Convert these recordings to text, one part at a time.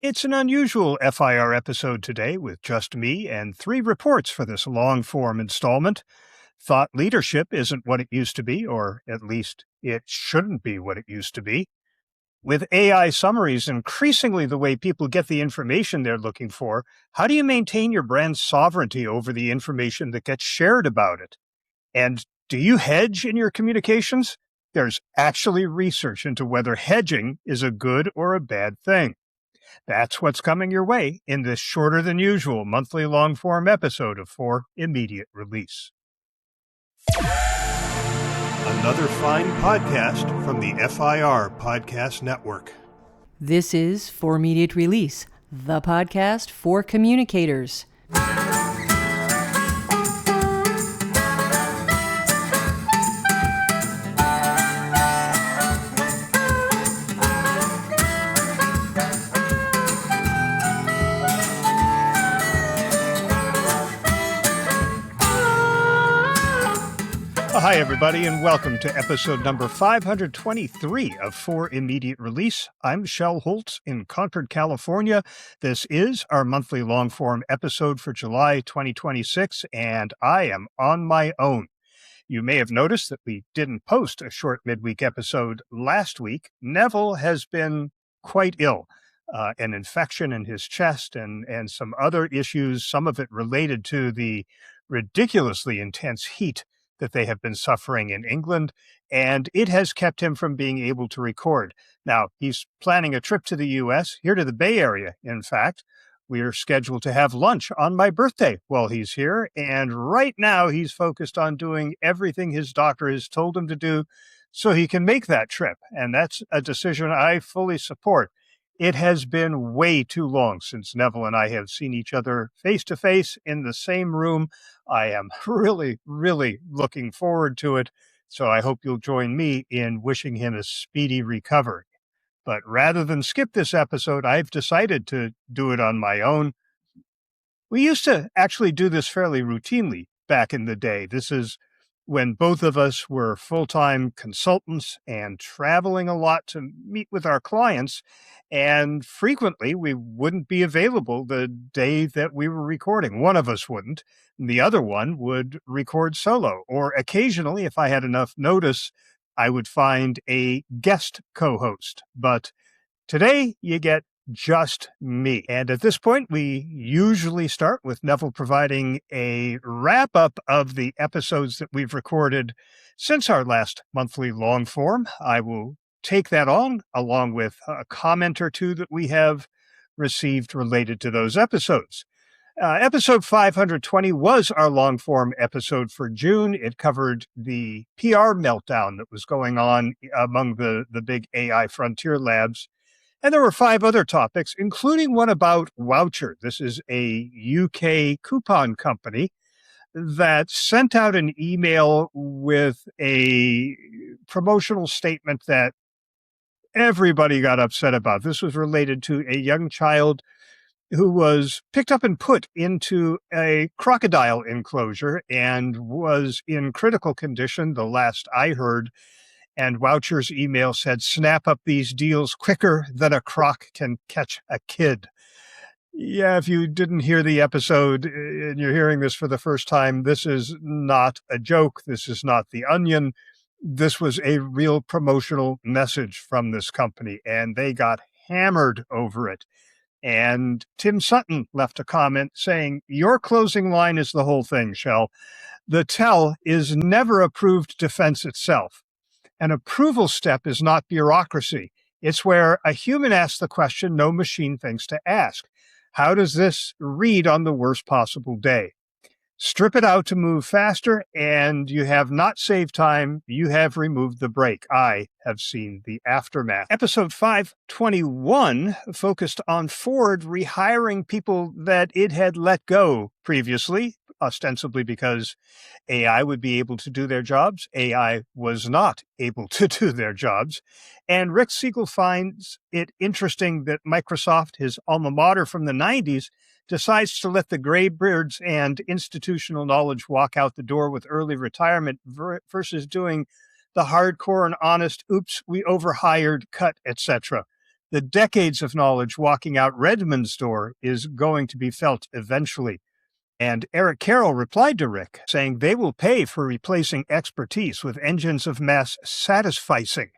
It's an unusual FIR episode today with just me and 3 reports for this long-form installment. Thought leadership isn't what it used to be, or at least it shouldn't be what it used to be. With AI summaries increasingly the way people get the information they're looking for, how do you maintain your brand's sovereignty over the information that gets shared about it? And do you hedge in your communications? There's actually research into whether hedging is a good or a bad thing. That's what's coming your way in this shorter than usual monthly long form episode of For Immediate Release. Another fine podcast from the FIR Podcast Network. This is For Immediate Release, the podcast for communicators. Hi, everybody, and welcome to episode number 523 of For Immediate Release. I'm Shel Holtz in Concord, California. This is our monthly long-form episode for July 2026, and I am on my own. You may have noticed that we didn't post a short midweek episode last week. Neville has been quite ill, an infection in his chest and some other issues, some of it related to the ridiculously intense heat that they have been suffering in England, and it has kept him from being able to record. Now, he's planning a trip to the U.S., here to the Bay Area, in fact. We are scheduled to have lunch on my birthday while he's here, and right now he's focused on doing everything his doctor has told him to do so he can make that trip, and that's a decision I fully support. It has been way too long since Neville and I have seen each other face-to-face in the same room. I am really, really looking forward to it, so I hope you'll join me in wishing him a speedy recovery. But rather than skip this episode, I've decided to do it on my own. We used to actually do this fairly routinely back in the day. This is when both of us were full-time consultants and traveling a lot to meet with our clients, and frequently we wouldn't be available the day that we were recording. One of us wouldn't, and the other one would record solo, or occasionally, if I had enough notice, I would find a guest co-host. But today you get just me. And at this point, we usually start with Neville providing a wrap-up of the episodes that we've recorded since our last monthly long form. I will take that on, along with a comment or two that we have received related to those episodes. Episode 520 was our long-form episode for June. It covered the PR meltdown that was going on among the big AI frontier labs. And there were 5 other topics, including one about Voucher. This is a UK coupon company that sent out an email with a promotional statement that everybody got upset about. This was related to a young child who was picked up and put into a crocodile enclosure and was in critical condition, the last I heard. And Voucher's email said, "Snap up these deals quicker than a croc can catch a kid." Yeah, if you didn't hear the episode and you're hearing this for the first time, this is not a joke. This is not The Onion. This was a real promotional message from this company, and they got hammered over it. And Tim Sutton left a comment saying, "Your closing line is the whole thing, Shel. The tell is never a proved defense itself. An approval step is not bureaucracy. It's where a human asks the question no machine thinks to ask. How does this read on the worst possible day? Strip it out to move faster, and you have not saved time. You have removed the brake. I have seen the aftermath." Episode 521 focused on Ford rehiring people that it had let go previously, ostensibly because AI would be able to do their jobs. AI was not able to do their jobs. And Rick Siegel finds it interesting that Microsoft, his alma mater from the 90s, decides to let the graybeards and institutional knowledge walk out the door with early retirement versus doing the hardcore and honest, oops, we overhired, cut, etc. The decades of knowledge walking out Redmond's door is going to be felt eventually. And Eric Carroll replied to Rick, saying they will pay for replacing expertise with engines of mass satisficing.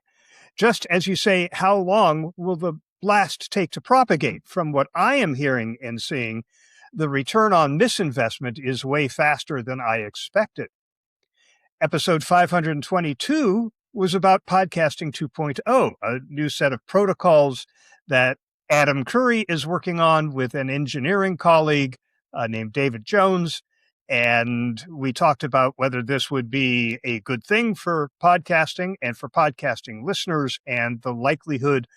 Just as you say, how long will the blast take to propagate? From what I am hearing and seeing, the return on this investment is way faster than I expected. Episode 522 was about Podcasting 2.0, a new set of protocols that Adam Curry is working on with an engineering colleague named David Jones. And we talked about whether this would be a good thing for podcasting and for podcasting listeners and the likelihood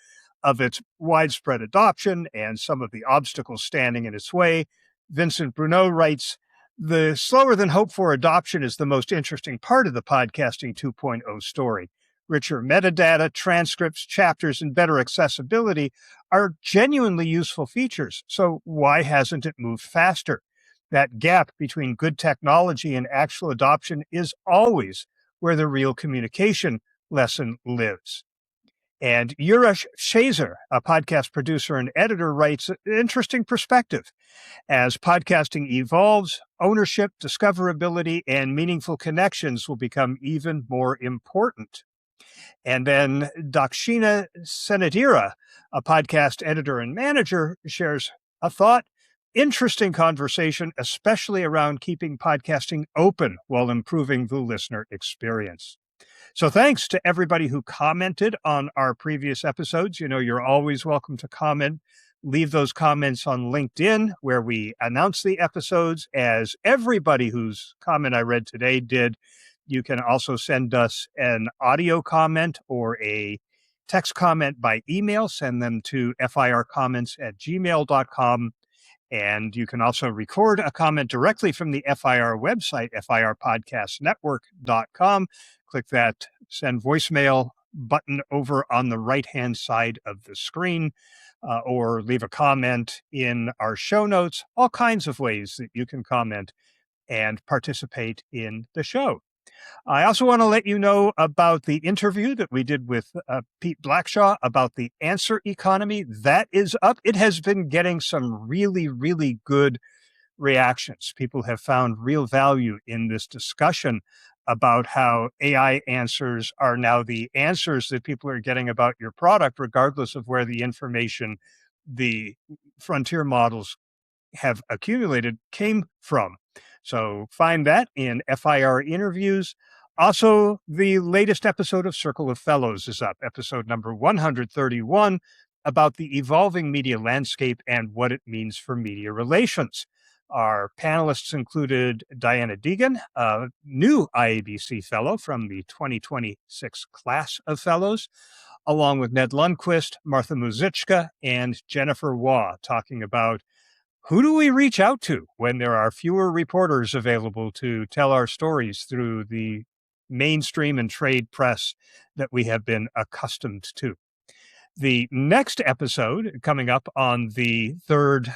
of its widespread adoption and some of the obstacles standing in its way. Vincent Bruneau writes, the slower than hoped for adoption is the most interesting part of the Podcasting 2.0 story. Richer metadata, transcripts, chapters, and better accessibility are genuinely useful features. So why hasn't it moved faster? That gap between good technology and actual adoption is always where the real communication lesson lives. And Yuresh Shazer, a podcast producer and editor, writes an interesting perspective. As podcasting evolves, ownership, discoverability, and meaningful connections will become even more important. And then Dakshina Senadira, a podcast editor and manager, shares a thought. Interesting conversation, especially around keeping podcasting open while improving the listener experience. So thanks to everybody who commented on our previous episodes. You know, you're always welcome to comment. Leave those comments on LinkedIn where we announce the episodes, as everybody whose comment I read today did. You can also send us an audio comment or a text comment by email. Send them to fircomments@gmail.com. And you can also record a comment directly from the FIR website, firpodcastnetwork.com. Click that send voicemail button over on the right-hand side of the screen, or leave a comment in our show notes. All kinds of ways that you can comment and participate in the show. I also want to let you know about the interview that we did with Pete Blackshaw about the answer economy. That is up. It has been getting some really, really good reactions. People have found real value in this discussion about how AI answers are now the answers that people are getting about your product, regardless of where the information the frontier models have accumulated came from. So find that in FIR interviews. Also, the latest episode of Circle of Fellows is up, episode number 131, about the evolving media landscape and what it means for media relations. Our panelists included Diana Deegan, a new IABC fellow from the 2026 class of fellows, along with Ned Lundquist, Martha Muzichka, and Jennifer Waugh, talking about who do we reach out to when there are fewer reporters available to tell our stories through the mainstream and trade press that we have been accustomed to. The next episode, coming up on the third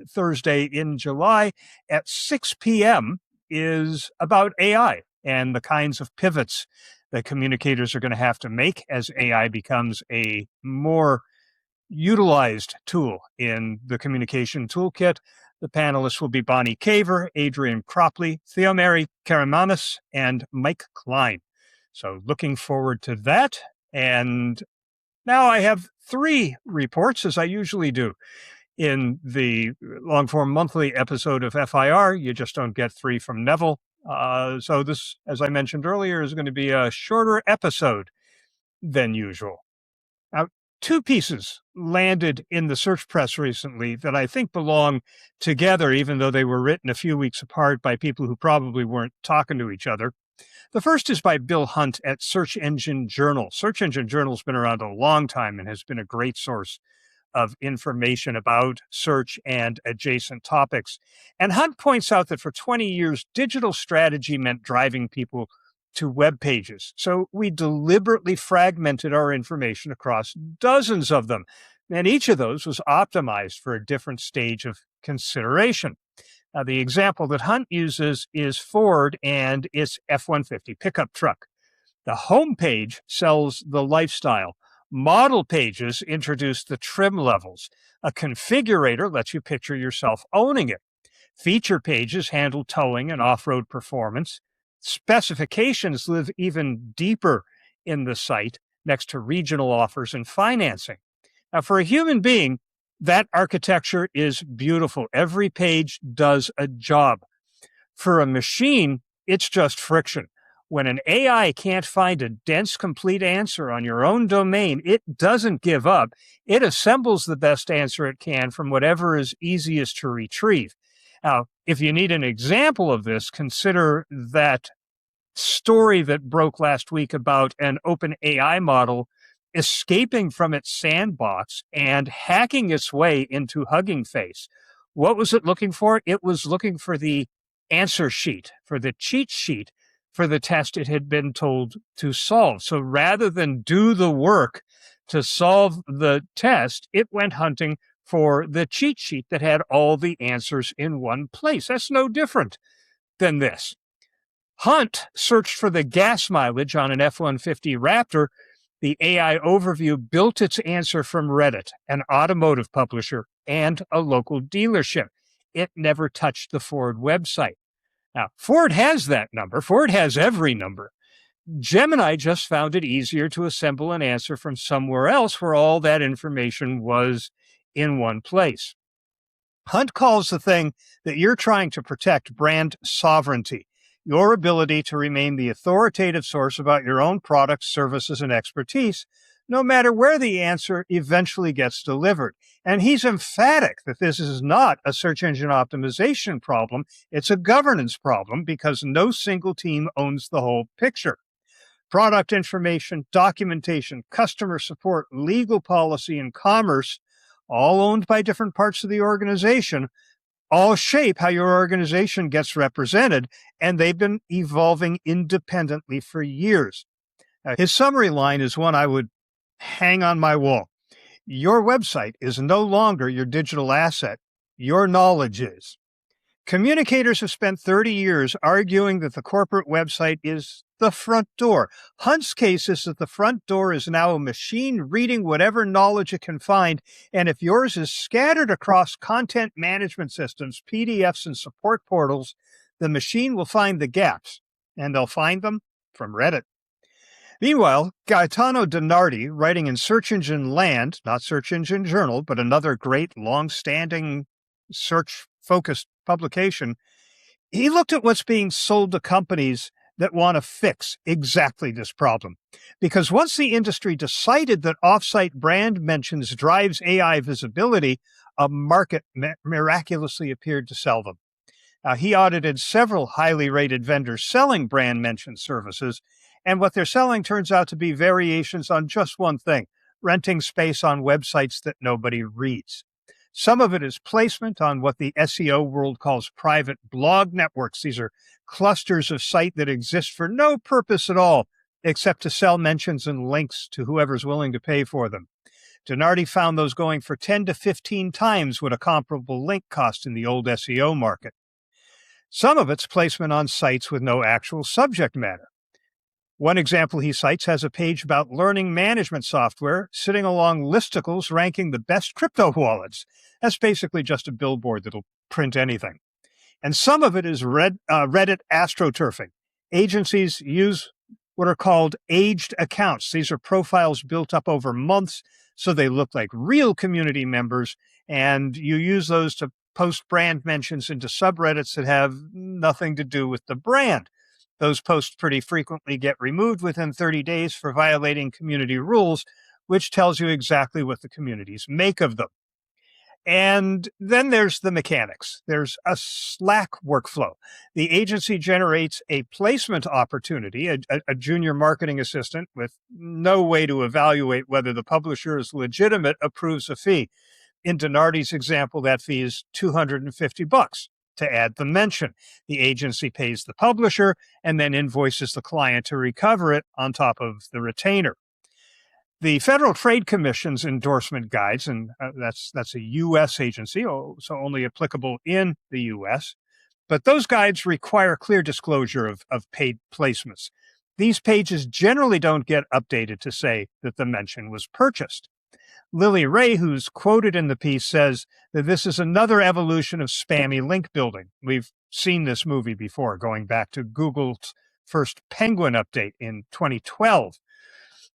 Thursday in July at 6 p.m., is about AI and the kinds of pivots that communicators are going to have to make as AI becomes a more utilized tool in the communication toolkit. The panelists will be Bonnie Caver, Adrian Cropley, Theomary Karamanis, and Mike Klein. So looking forward to that. And now I have 3 reports, as I usually do. In the long-form monthly episode of FIR, you just don't get 3 from Neville. So this, as I mentioned earlier, is going to be a shorter episode than usual. Now, 2 pieces landed in the search press recently that I think belong together, even though they were written a few weeks apart by people who probably weren't talking to each other. The first is by Bill Hunt at Search Engine Journal. Search Engine Journal's been around a long time and has been a great source of information about search and adjacent topics. And Hunt points out that for 20 years, digital strategy meant driving people to web pages. So we deliberately fragmented our information across dozens of them. And each of those was optimized for a different stage of consideration. Now, the example that Hunt uses is Ford and its F-150 pickup truck. The homepage sells the lifestyle. Model pages introduce the trim levels. A configurator lets you picture yourself owning it. Feature pages handle towing and off-road performance. Specifications live even deeper in the site next to regional offers and financing. Now, for a human being, that architecture is beautiful. Every page does a job. For a machine, it's just friction. When an AI can't find a dense, complete answer on your own domain, it doesn't give up. It assembles the best answer it can from whatever is easiest to retrieve. Now, if you need an example of this, consider that story that broke last week about an open AI model escaping from its sandbox and hacking its way into Hugging Face. What was it looking for? It was looking for the answer sheet, for the cheat sheet for the test it had been told to solve. So rather than do the work to solve the test, it went hunting for the cheat sheet that had all the answers in one place. That's no different than this. Hunt searched for the gas mileage on an F-150 Raptor. The AI overview built its answer from Reddit, an automotive publisher, and a local dealership. It never touched the Ford website. Now, Ford has that number. Ford has every number. Gemini just found it easier to assemble an answer from somewhere else where all that information was in one place. Hunt calls the thing that you're trying to protect brand sovereignty, your ability to remain the authoritative source about your own products, services, and expertise, no matter where the answer eventually gets delivered. And he's emphatic that this is not a search engine optimization problem. It's a governance problem because no single team owns the whole picture. Product information, documentation, customer support, legal policy, and commerce, all owned by different parts of the organization, all shape how your organization gets represented, and they've been evolving independently for years. His summary line is one I would hang on my wall. Your website is no longer your digital asset. Your knowledge is. Communicators have spent 30 years arguing that the corporate website is the front door. Hunt's case is that the front door is now a machine reading whatever knowledge it can find, and if yours is scattered across content management systems, PDFs, and support portals, the machine will find the gaps, and they'll find them from Reddit. Meanwhile, Gaetano DiNardi, writing in Search Engine Land, not Search Engine Journal, but another great long-standing search-focused publication, he looked at what's being sold to companies that want to fix exactly this problem. Because once the industry decided that offsite brand mentions drives AI visibility, a market miraculously appeared to sell them. He audited several highly rated vendors selling brand mention services, and what they're selling turns out to be variations on just one thing: renting space on websites that nobody reads. Some of it is placement on what the SEO world calls private blog networks. These are clusters of site that exist for no purpose at all, except to sell mentions and links to whoever's willing to pay for them. DiNardi found those going for 10 to 15 times what a comparable link cost in the old SEO market. Some of it's placement on sites with no actual subject matter. One example he cites has a page about learning management software sitting along listicles ranking the best crypto wallets. That's basically just a billboard that'll print anything. And some of it is Reddit astroturfing. Agencies use what are called aged accounts. These are profiles built up over months, so they look like real community members, and you use those to post brand mentions into subreddits that have nothing to do with the brand. Those posts pretty frequently get removed within 30 days for violating community rules, which tells you exactly what the communities make of them. And then there's the mechanics. There's a Slack workflow. The agency generates a placement opportunity, a junior marketing assistant with no way to evaluate whether the publisher is legitimate, approves a fee. In DiNardi's example, that fee is $250 to add the mention. The agency pays the publisher and then invoices the client to recover it on top of the retainer. The Federal Trade Commission's endorsement guides, and that's a U.S. agency, so only applicable in the U.S., but those guides require clear disclosure of paid placements. these pages generally don't get updated to say that the mention was purchased. Lily Ray, who's quoted in the piece, says that this is another evolution of spammy link building. We've seen this movie before, going back to Google's first Penguin update in 2012.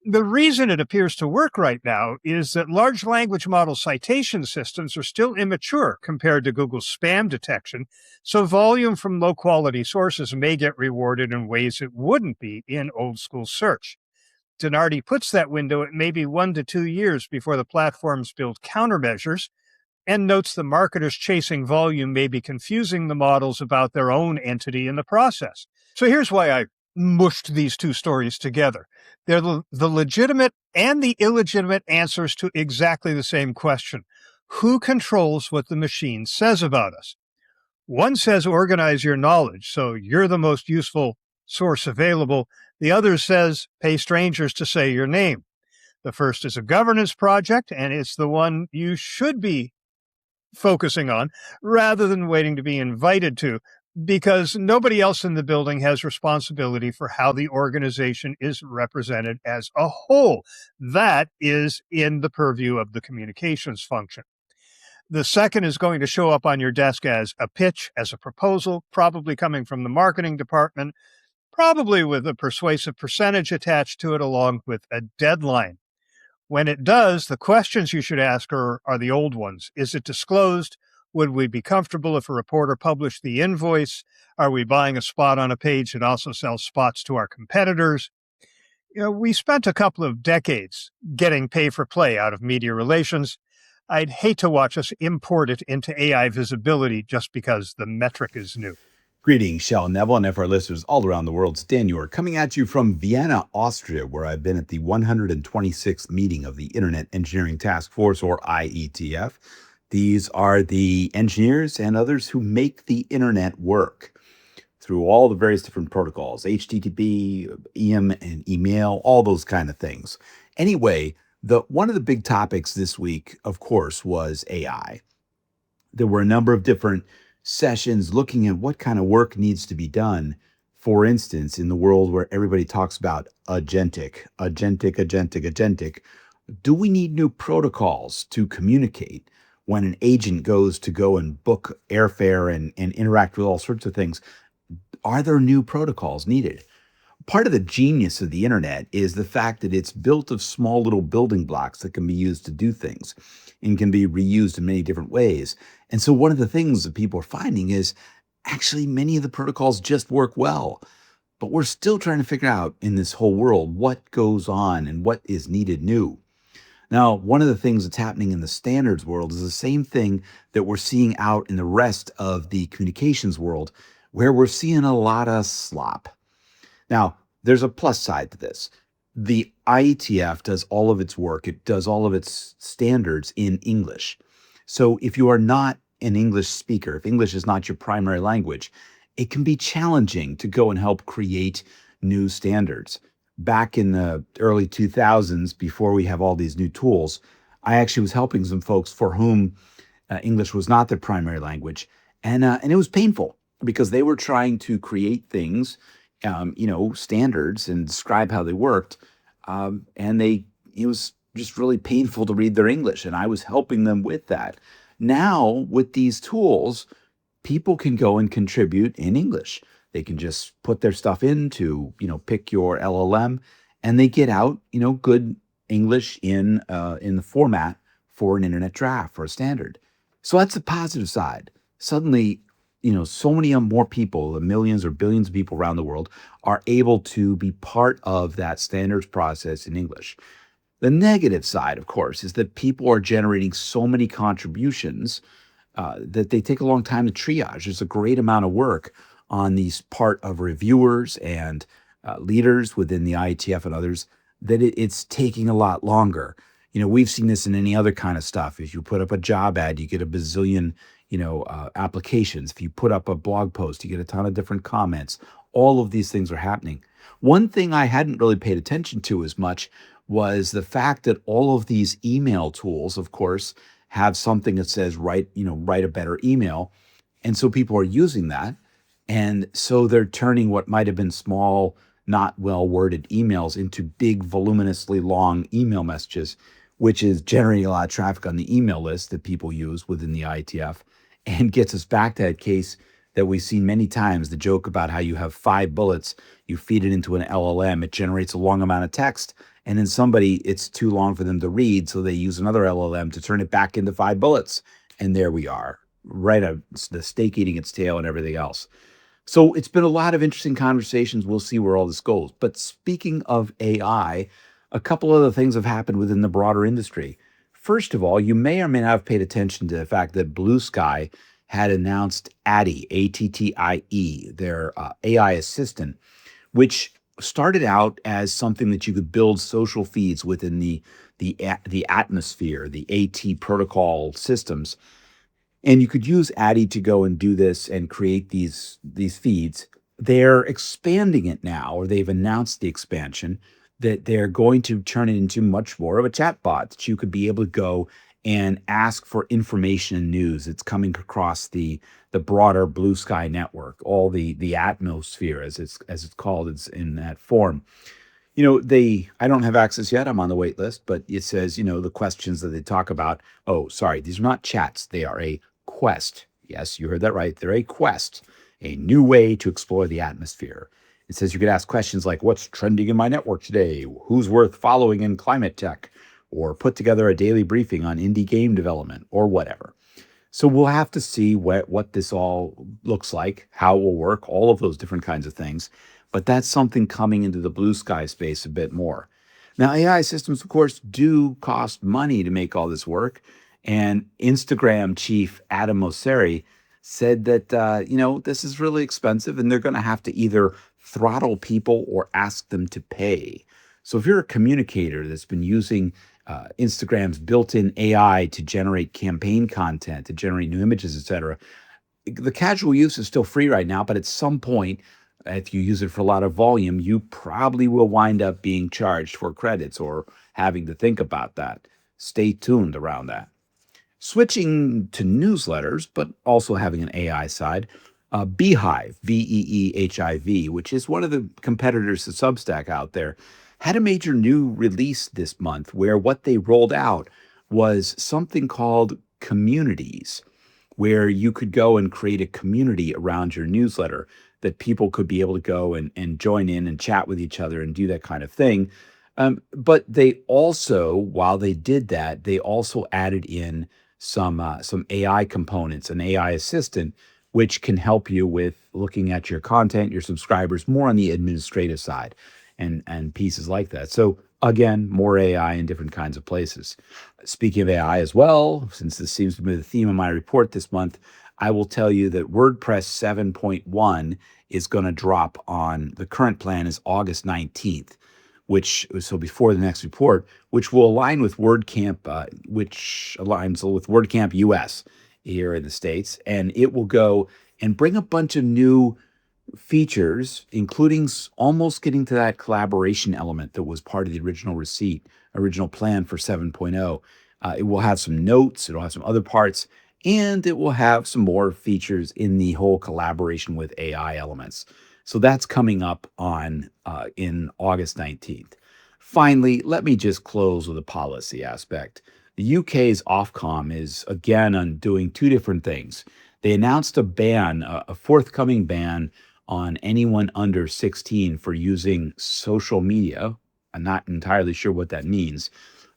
The reason it appears to work right now is that large language model citation systems are still immature compared to Google's spam detection, so volume from low-quality sources may get rewarded in ways it wouldn't be in old-school search. Donardi puts that window at maybe 1 to 2 years before the platforms build countermeasures, and notes the marketers chasing volume may be confusing the models about their own entity in the process. So here's why I mushed these two stories together. They're the legitimate and the illegitimate answers to exactly the same question. Who controls what the machine says about us? One says organize your knowledge, so you're the most useful source available. The other says pay strangers to say your name. The first is a governance project, and it's the one you should be focusing on rather than waiting to be invited to, because nobody else in the building has responsibility for how the organization is represented as a whole. That is in the purview of the communications function. The second is going to show up on your desk as a pitch, as a proposal, probably coming from the marketing department, probably with a persuasive percentage attached to it along with a deadline. When it does, the questions you should ask are the old ones. Is it disclosed? Would we be comfortable if a reporter published the invoice? Are we buying a spot on a page that also sells spots to our competitors? We spent a couple of decades getting pay for play out of media relations. I'd hate to watch us import it into AI visibility just because the metric is new. Greetings, Shell Neville, and for our listeners all around the world, it's Dan York coming at you from Vienna, Austria, where I've been at the 126th meeting of the Internet Engineering Task Force, or IETF. These are the engineers and others who make the Internet work through all the various different protocols, HTTP, EM, and email, all those kind of things. Anyway, one of the big topics this week, of course, was AI. There were a number of different sessions looking at what kind of work needs to be done. For instance, in the world where everybody talks about agentic, do we need new protocols to communicate when an agent goes to go and book airfare and interact with all sorts of things? Are there new protocols needed? Part of the genius of the internet is the fact that it's built of small little building blocks that can be used to do things and can be reused in many different ways. And so one of the things that people are finding is actually many of the protocols just work well, but we're still trying to figure out in this whole world what goes on and what is needed new. Now, one of the things that's happening in the standards world is the same thing that we're seeing out in the rest of the communications world, where we're seeing a lot of slop. Now, there's a plus side to this. The IETF does all of its work. It does all of its standards in English. So if you are not an English speaker, if English is not your primary language, it can be challenging to go and help create new standards. Back in the early 2000s, before we have all these new tools, I actually was helping some folks for whom English was not their primary language. And it was painful because they were trying to create things, standards and describe how they worked. And it was just really painful to read their English. And I was helping them with that. Now, with these tools, people can go and contribute in English. They can just put their stuff into, pick your LLM, and they get out, good English in the format for an internet draft, for a standard. So that's the positive side. Suddenly, so many more people, millions or billions of people around the world, are able to be part of that standards process in English. The negative side, of course, is that people are generating so many contributions that they take a long time to triage. There's a great amount of work on these part of reviewers and leaders within the IETF and others that it's taking a lot longer. We've seen this in any other kind of stuff. If you put up a job ad, you get a bazillion applications. If you put up a blog post, you get a ton of different comments. All of these things are happening. One thing I hadn't really paid attention to as much was the fact that all of these email tools, of course, have something that says write a better email. And so people are using that. And so they're turning what might have been small not well worded emails into big, voluminously long email messages, which is generating a lot of traffic on the email list that people use within the IETF, and gets us back to that case that we've seen many times, the joke about how you have 5 bullets, you feed it into an LLM, it generates a long amount of text, and then somebody, it's too long for them to read, so they use another LLM to turn it back into 5 bullets. And there we are, right at the steak eating its tail and everything else. So it's been a lot of interesting conversations. We'll see where all this goes. But speaking of AI, a couple other things have happened within the broader industry. First of all, you may or may not have paid attention to the fact that Blue Sky had announced Attie, Attie, their AI assistant, which started out as something that you could build social feeds within the atmosphere, the AT protocol systems. And you could use Addy to go and do this and create these feeds. They're expanding it now, or they've announced the expansion, that they're going to turn it into much more of a chatbot that you could be able to go and ask for information and news. It's coming across the broader Blue Sky network, all the atmosphere, as it's called. It's in that form. I don't have access yet. I'm on the wait list, but it says, the questions that they talk about. Oh, sorry, these are not chats. They are a quest. Yes, you heard that right. They're a quest, a new way to explore the atmosphere. It says you could ask questions like, what's trending in my network today? Who's worth following in climate tech? Or put together a daily briefing on indie game development, or whatever. So we'll have to see what this all looks like, how it will work, all of those different kinds of things. But that's something coming into the Blue Sky space a bit more. Now, AI systems, of course, do cost money to make all this work. And Instagram chief Adam Mosseri said that, this is really expensive and they're going to have to either throttle people or ask them to pay. So if you're a communicator that's been using Instagram's built-in AI to generate campaign content, to generate new images, etc., the casual use is still free right now, but at some point, if you use it for a lot of volume, you probably will wind up being charged for credits or having to think about that. Stay tuned around that. Switching to newsletters, but also having an AI side, Beehive, Veehiv, which is one of the competitors to Substack out there, had a major new release this month where what they rolled out was something called communities, where you could go and create a community around your newsletter that people could be able to go and join in and chat with each other and do that kind of thing. But they also, while they did that, they also added in some AI components, an AI assistant, which can help you with looking at your content, your subscribers, more on the administrative side and pieces like that. So again, more AI in different kinds of places. Speaking of AI as well, since this seems to be the theme of my report this month, I will tell you that WordPress 7.1 is going to drop on, the current plan is August 19th, so before the next report, which will align with WordCamp, which aligns with WordCamp US here in the States. And it will go and bring a bunch of new features, including almost getting to that collaboration element that was part of the original plan for 7.0. It will have some notes, it'll have some other parts, and it will have some more features in the whole collaboration with AI elements. So that's coming up in August 19th. Finally, let me just close with a policy aspect. The UK's Ofcom is again doing two different things. They announced a ban, a forthcoming ban on anyone under 16 for using social media. I'm not entirely sure what that means.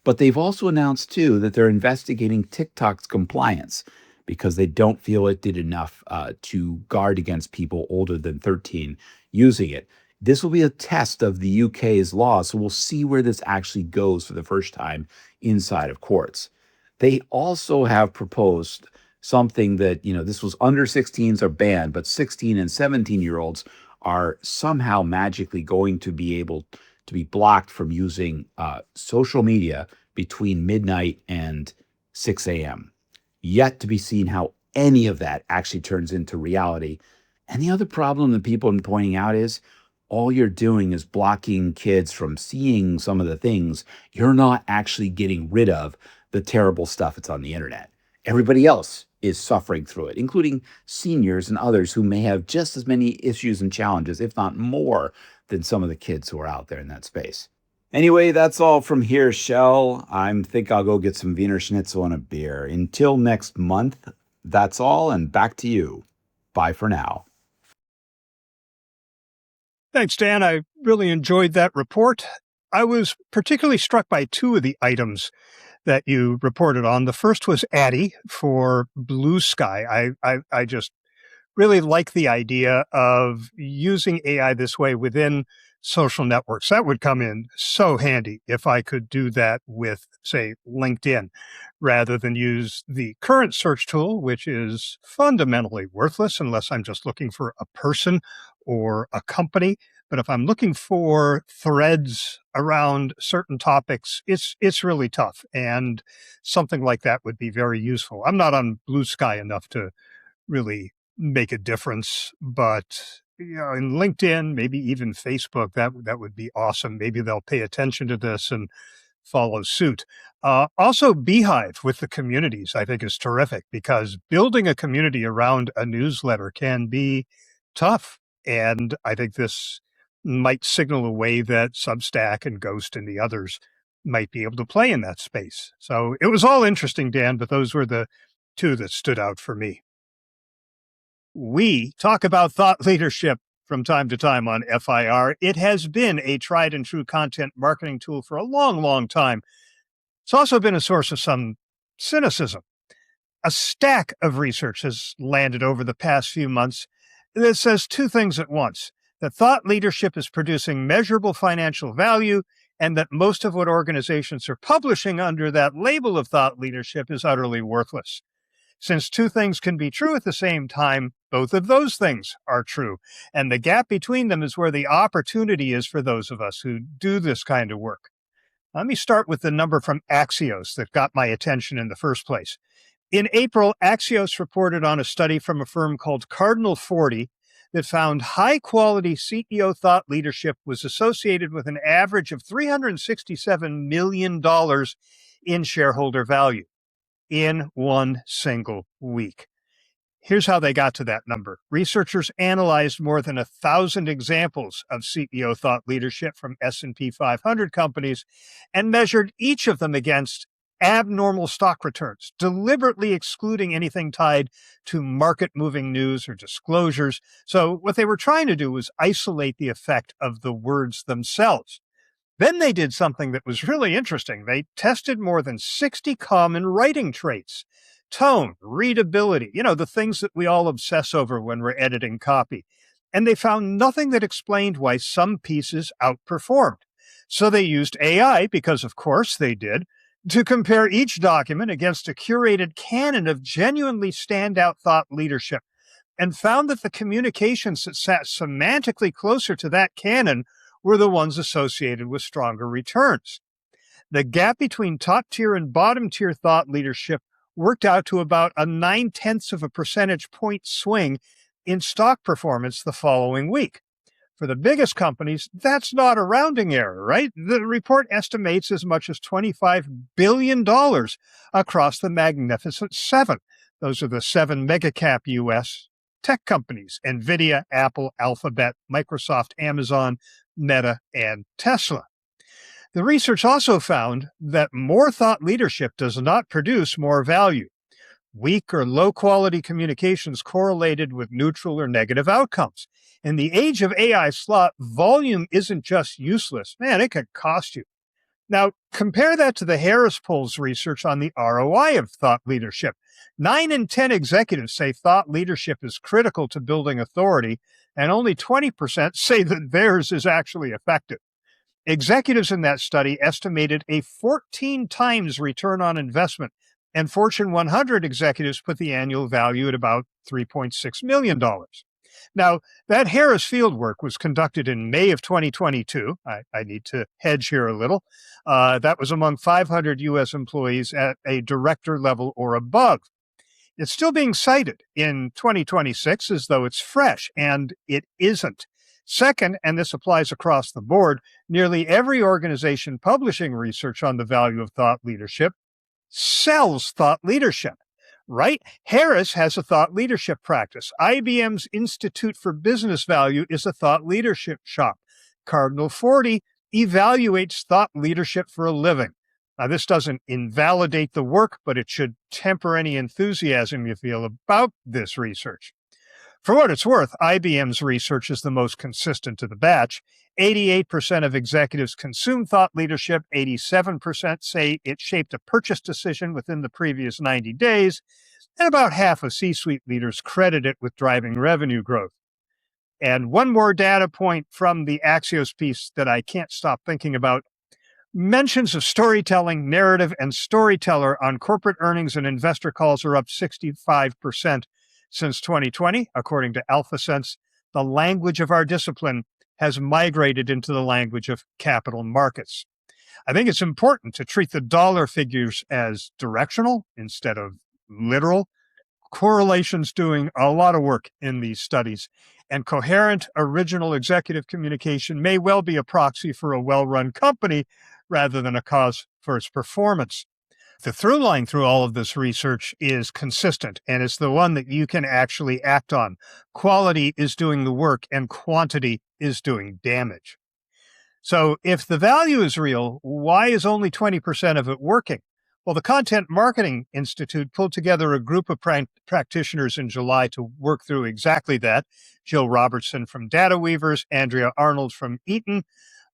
But they've also announced, too, that they're investigating TikTok's compliance because they don't feel it did enough to guard against people older than 13 using it. This will be a test of the UK's law, so we'll see where this actually goes for the first time inside of courts. They also have proposed something that, this was under 16s are banned, but 16 and 17-year-olds are somehow magically going to be able to be blocked from using social media between midnight and 6 a.m. Yet to be seen how any of that actually turns into reality. And the other problem that people are pointing out is all you're doing is blocking kids from seeing some of the things. You're not actually getting rid of the terrible stuff that's on the internet. Everybody else is suffering through it, including seniors and others who may have just as many issues and challenges, if not more, than some of the kids who are out there in that space. Anyway, that's all from here, Shell. I think I'll go get some Wiener Schnitzel and a beer. Until next month, that's all, and back to you. Bye for now. Thanks, Dan. I really enjoyed that report. I was particularly struck by two of the items that you reported on. The first was Addy for Blue Sky. I just really like the idea of using AI this way within social networks. That would come in so handy if I could do that with, say, LinkedIn, rather than use the current search tool, which is fundamentally worthless unless I'm just looking for a person or a company. But if I'm looking for threads around certain topics, it's really tough. And something like that would be very useful. I'm not on Blue Sky enough to really make a difference, but in LinkedIn, maybe even Facebook, that would be awesome. Maybe they'll pay attention to this and follow suit. Also, Beehive with the communities, I think, is terrific, because building a community around a newsletter can be tough. And I think this might signal a way that Substack and Ghost and the others might be able to play in that space. So it was all interesting, Dan, but those were the two that stood out for me. We talk about thought leadership from time to time on FIR. It has been a tried and true content marketing tool for a long, long time. It's also been a source of some cynicism. A stack of research has landed over the past few months that says two things at once: that thought leadership is producing measurable financial value, and that most of what organizations are publishing under that label of thought leadership is utterly worthless. Since two things can be true at the same time, both of those things are true. And the gap between them is where the opportunity is for those of us who do this kind of work. Let me start with the number from Axios that got my attention in the first place. In April, Axios reported on a study from a firm called Cardinal 40 that found high-quality CEO thought leadership was associated with an average of $367 million in shareholder value in one single week. Here's how they got to that number. Researchers analyzed more than 1,000 examples of CEO thought leadership from S&P 500 companies and measured each of them against abnormal stock returns, deliberately excluding anything tied to market-moving news or disclosures. So what they were trying to do was isolate the effect of the words themselves. Then they did something that was really interesting. They tested more than 60 common writing traits: tone, readability, the things that we all obsess over when we're editing copy. And they found nothing that explained why some pieces outperformed. So they used AI, because of course they did, to compare each document against a curated canon of genuinely standout thought leadership, and found that the communications that sat semantically closer to that canon were the ones associated with stronger returns. The gap between top-tier and bottom-tier thought leadership worked out to about a 0.9 of a percentage point swing in stock performance the following week. For the biggest companies, that's not a rounding error, right? The report estimates as much as $25 billion across the Magnificent Seven. Those are the 7 mega-cap U.S. tech companies: NVIDIA, Apple, Alphabet, Microsoft, Amazon, Meta, and Tesla. The research also found that more thought leadership does not produce more value. Weak or low-quality communications correlated with neutral or negative outcomes. In the age of AI slot, volume isn't just useless. Man, it could cost you. Now, compare that to the Harris Poll's research on the ROI of thought leadership. 9 in 10 executives say thought leadership is critical to building authority, and only 20% say that theirs is actually effective. Executives in that study estimated a 14 times return on investment, and Fortune 100 executives put the annual value at about $3.6 million. Now, that Harris field work was conducted in May of 2022. I need to hedge here a little. That was among 500 U.S. employees at a director level or above. It's still being cited in 2026 as though it's fresh, and it isn't. Second, and this applies across the board, nearly every organization publishing research on the value of thought leadership sells thought leadership, right? Harris has a thought leadership practice. IBM's Institute for Business Value is a thought leadership shop. Cardinal 40 evaluates thought leadership for a living. Now, this doesn't invalidate the work, but it should temper any enthusiasm you feel about this research. For what it's worth, IBM's research is the most consistent to the batch. 88% of executives consume thought leadership, 87% say it shaped a purchase decision within the previous 90 days, and about half of C-suite leaders credit it with driving revenue growth. And one more data point from the Axios piece that I can't stop thinking about. Mentions of storytelling, narrative, and storyteller on corporate earnings and investor calls are up 65% since 2020, according to AlphaSense. The language of our discipline has migrated into the language of capital markets. I think it's important to treat the dollar figures as directional instead of literal. Correlation's doing a lot of work in these studies, and coherent, original executive communication may well be a proxy for a well-run company rather than a cause for its performance. The through line through all of this research is consistent, and it's the one that you can actually act on. Quality is doing the work, and quantity is doing damage. So if the value is real, why is only 20% of it working? Well, the Content Marketing Institute pulled together a group of practitioners in July to work through exactly that. Jill Robertson from Data Weavers, Andrea Arnold from Eaton,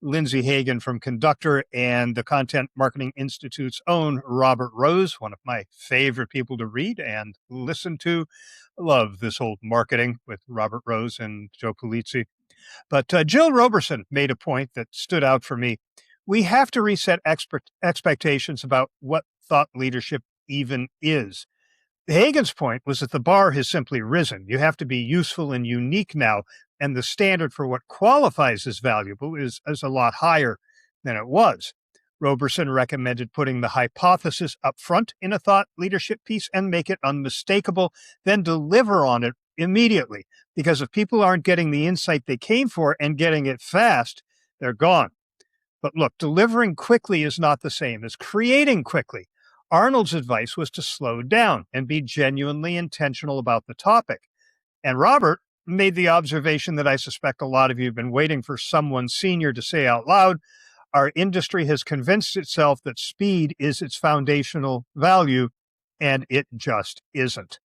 Lindsay Hagen from Conductor, and the Content Marketing Institute's own Robert Rose, one of my favorite people to read and listen to. Love this old marketing with Robert Rose and Joe Pulizzi. But Jill Robertson made a point that stood out for me. We have to reset expectations about what thought leadership even is. Hagen's point was that the bar has simply risen. You have to be useful and unique now, and the standard for what qualifies as valuable is a lot higher than it was. Roberson recommended putting the hypothesis up front in a thought leadership piece and make it unmistakable, then deliver on it immediately. Because if people aren't getting the insight they came for and getting it fast, they're gone. But look, delivering quickly is not the same as creating quickly. Arnold's advice was to slow down and be genuinely intentional about the topic. And Robert made the observation that I suspect a lot of you have been waiting for someone senior to say out loud. Our industry has convinced itself that speed is its foundational value, and it just isn't.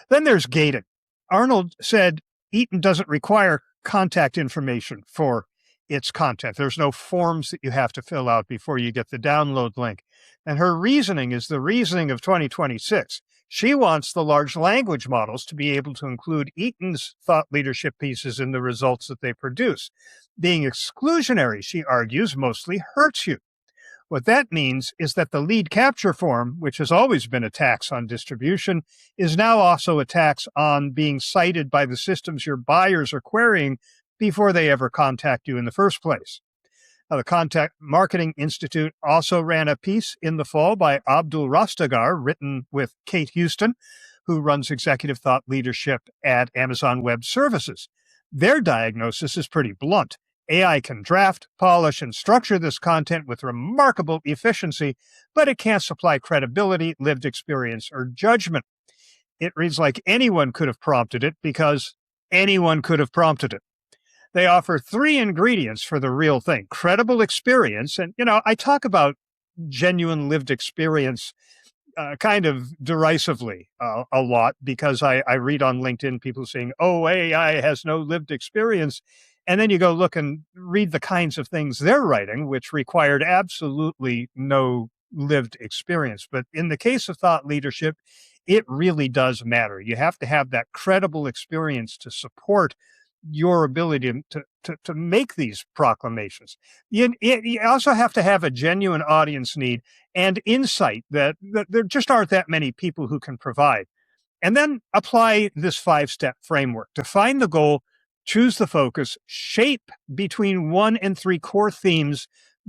Then there's gating. Arnold said Eaton doesn't require contact information for its content. There's no forms that you have to fill out before you get the download link. And her reasoning is the reasoning of 2026. She wants the large language models to be able to include Eaton's thought leadership pieces in the results that they produce. Being exclusionary, she argues, mostly hurts you. What that means is that the lead capture form, which has always been a tax on distribution, is now also a tax on being cited by the systems your buyers are querying before they ever contact you in the first place. Now, the Content Marketing Institute also ran a piece in the fall by Abdul Rastagar, written with Kate Houston, who runs executive thought leadership at Amazon Web Services. Their diagnosis is pretty blunt. AI can draft, polish, and structure this content with remarkable efficiency, but it can't supply credibility, lived experience, or judgment. It reads like anyone could have prompted it because anyone could have prompted it. They offer 3 ingredients for the real thing: credible experience. And, I talk about genuine lived experience kind of derisively a lot because I read on LinkedIn people saying, oh, AI has no lived experience. And then you go look and read the kinds of things they're writing, which required absolutely no lived experience. But in the case of thought leadership, it really does matter. You have to have that credible experience to support your ability to make these proclamations. You also have to have a genuine audience need and insight that there just aren't that many people who can provide. And then apply this 5-step framework. Define the goal, choose the focus, shape between 1 and 3 core themes,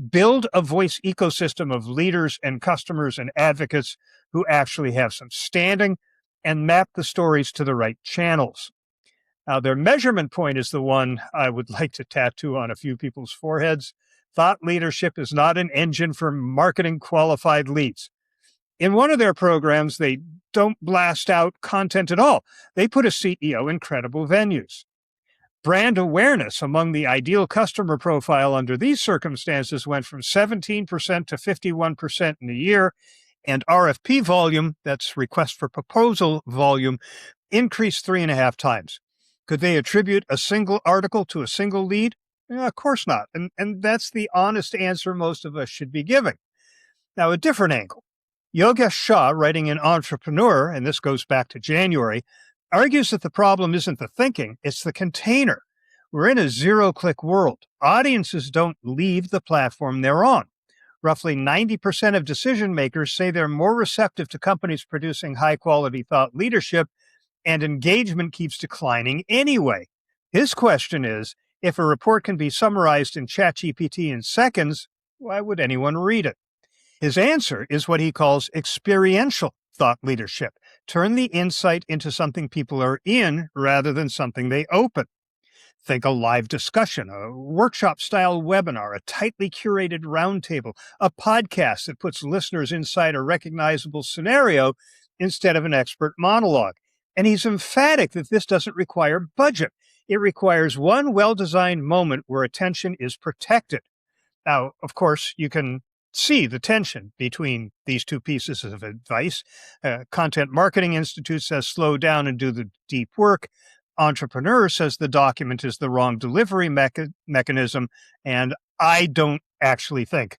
build a voice ecosystem of leaders and customers and advocates who actually have some standing, and map the stories to the right channels. Now, their measurement point is the one I would like to tattoo on a few people's foreheads. Thought leadership is not an engine for marketing qualified leads. In one of their programs, they don't blast out content at all. They put a CEO in credible venues. Brand awareness among the ideal customer profile under these circumstances went from 17% to 51% in a year, and RFP volume, that's request for proposal volume, increased 3.5 times. Could they attribute a single article to a single lead? Of course not. And that's the honest answer most of us should be giving. Now, a different angle. Yogesh Shah, writing in Entrepreneur, and this goes back to January, argues that the problem isn't the thinking, it's the container. We're in a zero-click world. Audiences don't leave the platform they're on. Roughly 90% of decision makers say they're more receptive to companies producing high-quality thought leadership, and engagement keeps declining anyway. His question is, if a report can be summarized in ChatGPT in seconds, why would anyone read it? His answer is what he calls experiential thought leadership. Turn the insight into something people are in rather than something they open. Think a live discussion, a workshop-style webinar, a tightly curated roundtable, a podcast that puts listeners inside a recognizable scenario instead of an expert monologue. And he's emphatic that this doesn't require budget. It requires one well-designed moment where attention is protected. Now, of course, you can see the tension between these two pieces of advice. Content Marketing Institute says slow down and do the deep work. Entrepreneur says the document is the wrong delivery mechanism, and I don't actually think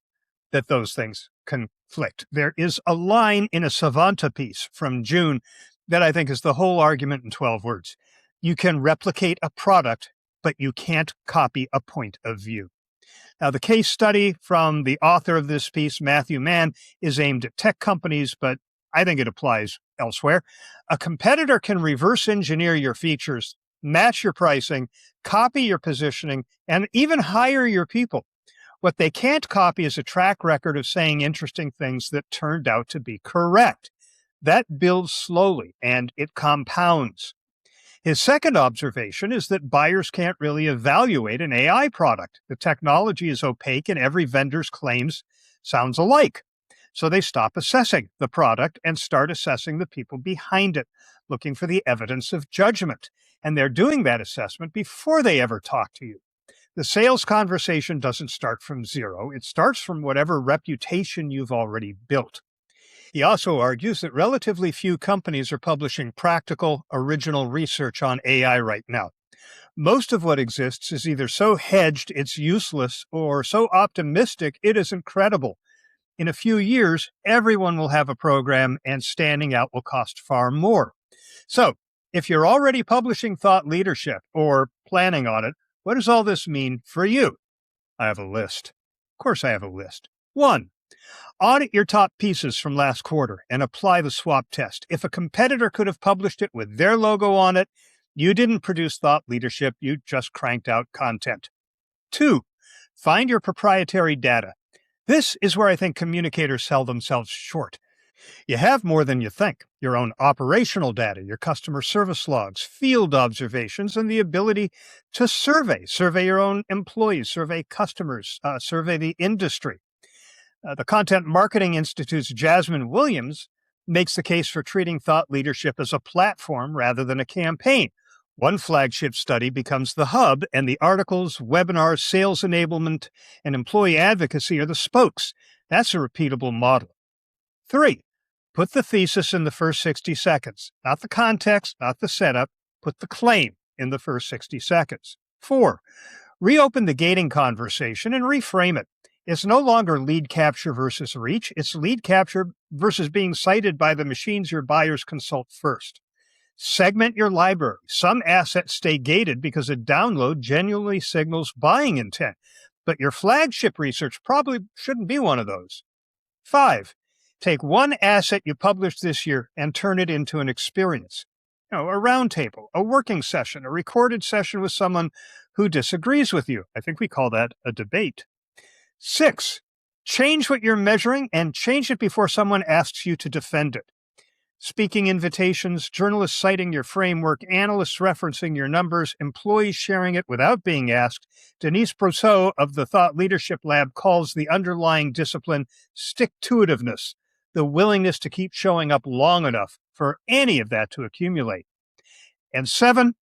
that those things conflict. There is a line in a Savanta piece from June that I think is the whole argument in 12 words. You can replicate a product, but you can't copy a point of view. Now, the case study from the author of this piece, Matthew Mann, is aimed at tech companies, but I think it applies elsewhere. A competitor can reverse engineer your features, match your pricing, copy your positioning, and even hire your people. What they can't copy is a track record of saying interesting things that turned out to be correct. That builds slowly, and it compounds. His second observation is that buyers can't really evaluate an AI product. The technology is opaque and every vendor's claims sounds alike. So they stop assessing the product and start assessing the people behind it, looking for the evidence of judgment. And they're doing that assessment before they ever talk to you. The sales conversation doesn't start from zero. It starts from whatever reputation you've already built. He also argues that relatively few companies are publishing practical, original research on AI right now. Most of what exists is either so hedged it's useless or so optimistic it is incredible. In a few years, everyone will have a program and standing out will cost far more. So, if you're already publishing thought leadership or planning on it, what does all this mean for you? I have a list. Of course I have a list. 1. Audit your top pieces from last quarter and apply the swap test. If a competitor could have published it with their logo on it, you didn't produce thought leadership, you just cranked out content. 2. Find your proprietary data. This is where I think communicators sell themselves short. You have more than you think. Your own operational data, your customer service logs, field observations, and the ability to survey your own employees, survey customers, survey the industry. The Content Marketing Institute's Jasmine Williams makes the case for treating thought leadership as a platform rather than a campaign. One flagship study becomes the hub, and the articles, webinars, sales enablement, and employee advocacy are the spokes. That's a repeatable model. 3, put the thesis in the first 60 seconds. Not the context, not the setup. Put the claim in the first 60 seconds. 4, reopen the gating conversation and reframe it. It's no longer lead capture versus reach. It's lead capture versus being cited by the machines your buyers consult first. Segment your library. Some assets stay gated because a download genuinely signals buying intent, but your flagship research probably shouldn't be one of those. 5, take one asset you published this year and turn it into an experience. A roundtable, a working session, a recorded session with someone who disagrees with you. I think we call that a debate. 6, change what you're measuring and change it before someone asks you to defend it. Speaking invitations, journalists citing your framework, analysts referencing your numbers, employees sharing it without being asked. Denise Brousseau of the Thought Leadership Lab calls the underlying discipline stick-to-itiveness, the willingness to keep showing up long enough for any of that to accumulate. And 7,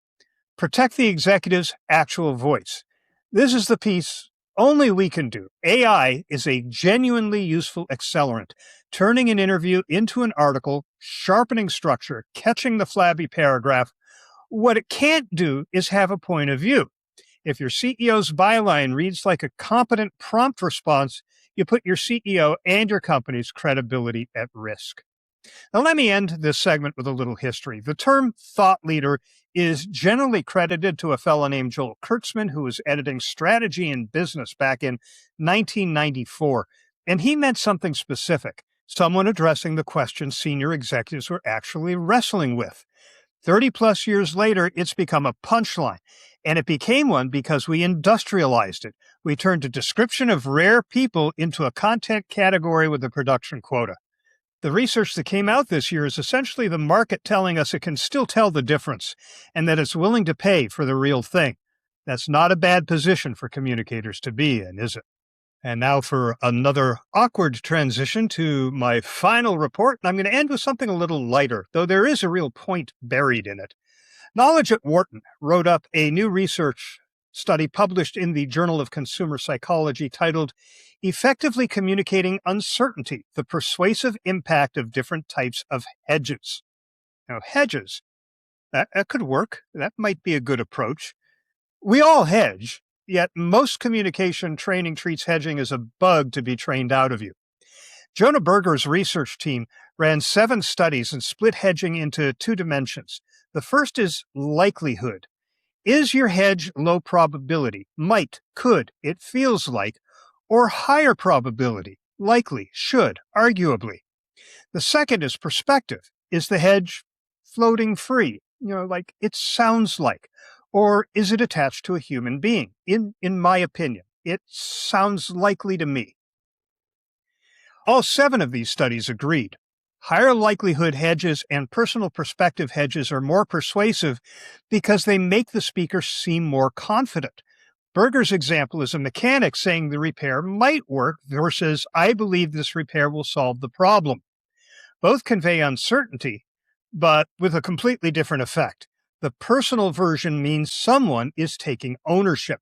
Protect the executive's actual voice. This is the piece only we can do. AI is a genuinely useful accelerant, turning an interview into an article, sharpening structure, catching the flabby paragraph. What it can't do is have a point of view. If your CEO's byline reads like a competent prompt response, you put your CEO and your company's credibility at risk. Now, let me end this segment with a little history. The term thought leader is generally credited to a fellow named Joel Kurtzman, who was editing Strategy and Business back in 1994. And he meant something specific, someone addressing the questions senior executives were actually wrestling with. 30 plus years later, it's become a punchline. And it became one because we industrialized it. We turned a description of rare people into a content category with a production quota. The research that came out this year is essentially the market telling us it can still tell the difference and that it's willing to pay for the real thing. That's not a bad position for communicators to be in, is it? And now for another awkward transition to my final report. I'm going to end with something a little lighter, though there is a real point buried in it. Knowledge at Wharton wrote up a new research study published in the Journal of Consumer Psychology titled Effectively Communicating Uncertainty, the Persuasive Impact of Different Types of Hedges. Now, hedges, that could work. That might be a good approach. We all hedge, yet most communication training treats hedging as a bug to be trained out of you. Jonah Berger's research team ran 7 studies and split hedging into 2 dimensions. The first is likelihood. Is your hedge low probability? Might, could, it feels like, or higher probability? Likely, should, arguably. The second is perspective. Is the hedge floating free? Like it sounds like. Or is it attached to a human being? In my opinion, it sounds likely to me. All 7 of these studies agreed. Higher likelihood hedges and personal perspective hedges are more persuasive because they make the speaker seem more confident. Berger's example is a mechanic saying the repair might work versus I believe this repair will solve the problem. Both convey uncertainty, but with a completely different effect. The personal version means someone is taking ownership.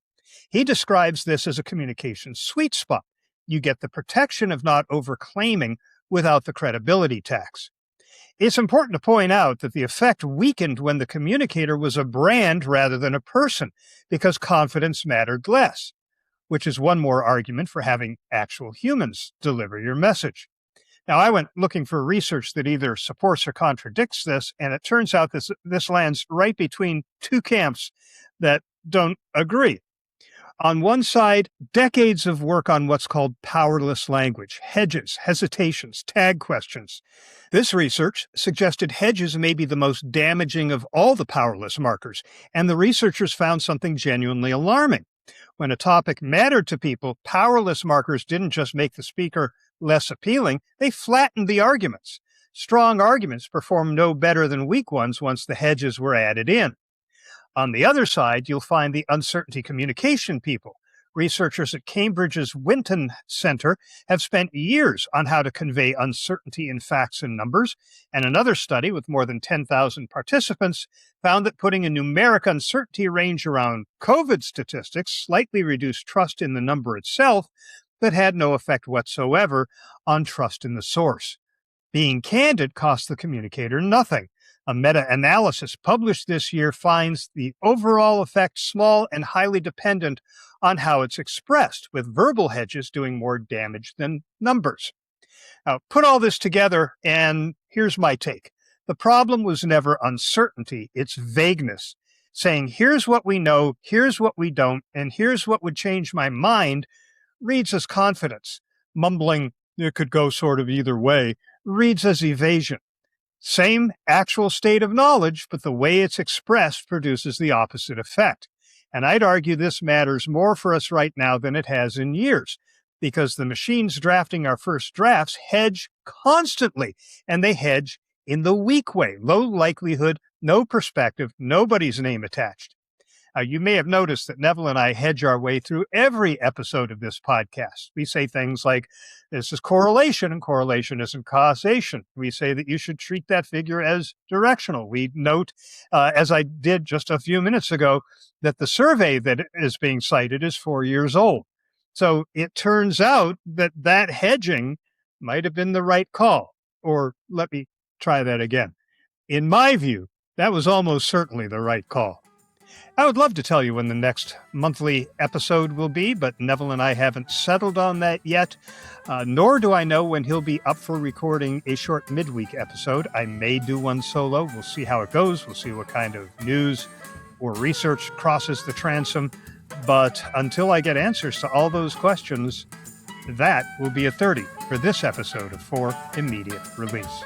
He describes this as a communication sweet spot. You get the protection of not overclaiming without the credibility tax. It's important to point out that the effect weakened when the communicator was a brand rather than a person, because confidence mattered less, which is one more argument for having actual humans deliver your message. Now, I went looking for research that either supports or contradicts this, and it turns out this lands right between 2 camps that don't agree. On one side, decades of work on what's called powerless language, hedges, hesitations, tag questions. This research suggested hedges may be the most damaging of all the powerless markers, and the researchers found something genuinely alarming. When a topic mattered to people, powerless markers didn't just make the speaker less appealing, they flattened the arguments. Strong arguments performed no better than weak ones once the hedges were added in. On the other side, you'll find the uncertainty communication people. Researchers at Cambridge's Winton Center have spent years on how to convey uncertainty in facts and numbers, and another study with more than 10,000 participants found that putting a numeric uncertainty range around COVID statistics slightly reduced trust in the number itself, but had no effect whatsoever on trust in the source. Being candid cost the communicator nothing. A meta-analysis published this year finds the overall effect small and highly dependent on how it's expressed, with verbal hedges doing more damage than numbers. Now, put all this together, and here's my take. The problem was never uncertainty, it's vagueness. Saying, here's what we know, here's what we don't, and here's what would change my mind reads as confidence. Mumbling, it could go sort of either way, reads as evasion. Same actual state of knowledge, but the way it's expressed produces the opposite effect. And I'd argue this matters more for us right now than it has in years, because the machines drafting our first drafts hedge constantly, and they hedge in the weak way, low likelihood, no perspective, nobody's name attached. You may have noticed that Neville and I hedge our way through every episode of this podcast. We say things like, this is correlation, and correlation isn't causation. We say that you should treat that figure as directional. We note, as I did just a few minutes ago, that the survey that is being cited is 4 years old. So it turns out that that hedging might have been the right call. Or let me try that again. In my view, that was almost certainly the right call. I would love to tell you when the next monthly episode will be, but Neville and I haven't settled on that yet, nor do I know when he'll be up for recording a short midweek episode. I may do one solo. We'll see how it goes. We'll see what kind of news or research crosses the transom. But until I get answers to all those questions, that will be a 30 for this episode of For Immediate Release.